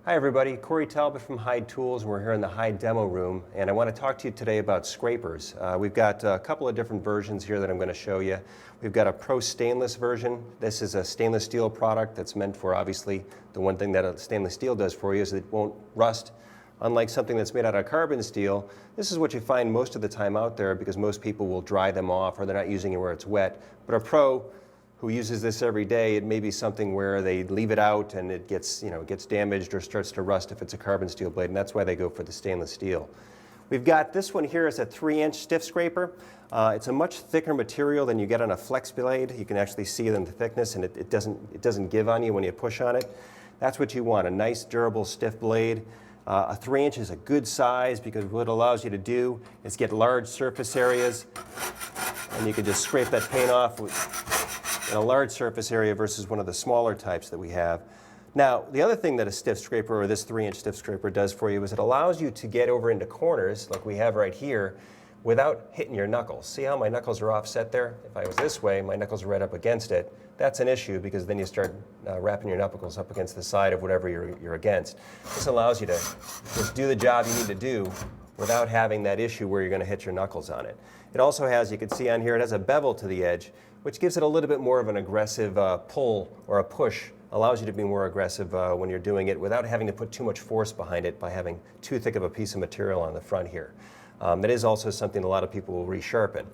Hi everybody, Corey Talbot from Hyde Tools, and we're here in the Hyde demo room, and I want to talk to you today about scrapers. We've got a couple of different versions here that I'm going to show you. We've got a Pro Stainless version. This is a stainless steel product that's meant for, obviously, the one thing that a stainless steel does for you is it won't rust. Unlike something that's made out of carbon steel, this is what you find most of the time out there because most people will dry them off or they're not using it where it's wet. But a pro who uses this every day, it may be something where they leave it out and it gets, gets damaged or starts to rust if it's a carbon steel blade, and that's why they go for the stainless steel. We've got this one here is a 3-inch stiff scraper. It's a much thicker material than you get on a flex blade. You can actually see it in the thickness, and it doesn't give on you when you push on it. That's what you want, a nice, durable, stiff blade. A 3-inch is a good size because what it allows you to do is get large surface areas, and you can just scrape that paint off in a large surface area versus one of the smaller types that we have. Now, the other thing that a stiff scraper, or this 3-inch stiff scraper, does for you is it allows you to get over into corners, like we have right here, without hitting your knuckles. See how my knuckles are offset there? If I was this way, my knuckles are right up against it. That's an issue because then you start wrapping your knuckles up against the side of whatever you're against. This allows you to just do the job you need to do without having that issue where you're going to hit your knuckles on it. It also has, you can see on here, it has a bevel to the edge, which gives it a little bit more of an aggressive pull or a push, allows you to be more aggressive when you're doing it without having to put too much force behind it by having too thick of a piece of material on the front here. That is also something a lot of people will resharpen.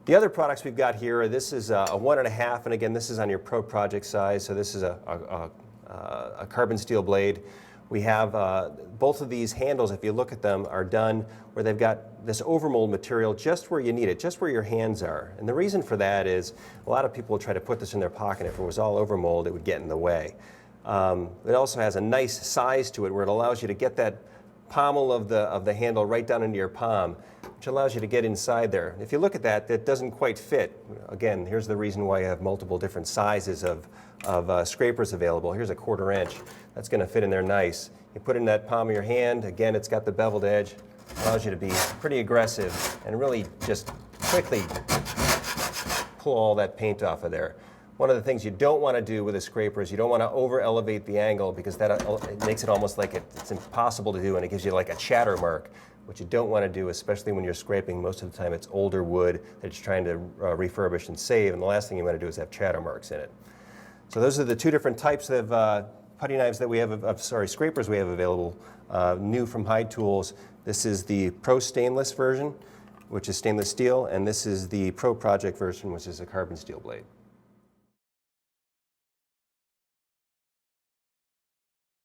The other products we've got here, this is a 1.5, and again, this is on your pro project size, so this is a carbon steel blade. We have both of these handles, if you look at them, are done where they've got this overmold material just where you need it, just where your hands are. And the reason for that is a lot of people will try to put this in their pocket. If it was all overmold, it would get in the way. It also has a nice size to it where it allows you to get that pommel of the handle right down into your palm, which allows you to get inside there. If you look at that, that doesn't quite fit. Again, here's the reason why you have multiple different sizes of scrapers available. Here's a 1/4 inch. That's going to fit in there nice. You put it in that palm of your hand. Again, it's got the beveled edge. Allows you to be pretty aggressive and really just quickly pull all that paint off of there. One of the things you don't want to do with a scraper is you don't want to over elevate the angle because that it makes it almost like it's impossible to do, and it gives you like a chatter mark, which you don't want to do, especially when you're scraping. Most of the time it's older wood that you're trying to refurbish and save, and the last thing you want to do is have chatter marks in it. So those are the two different types of putty knives that we have, scrapers we have available, new from Hyde Tools. This is the Pro Stainless version, which is stainless steel, and this is the Pro Project version, which is a carbon steel blade.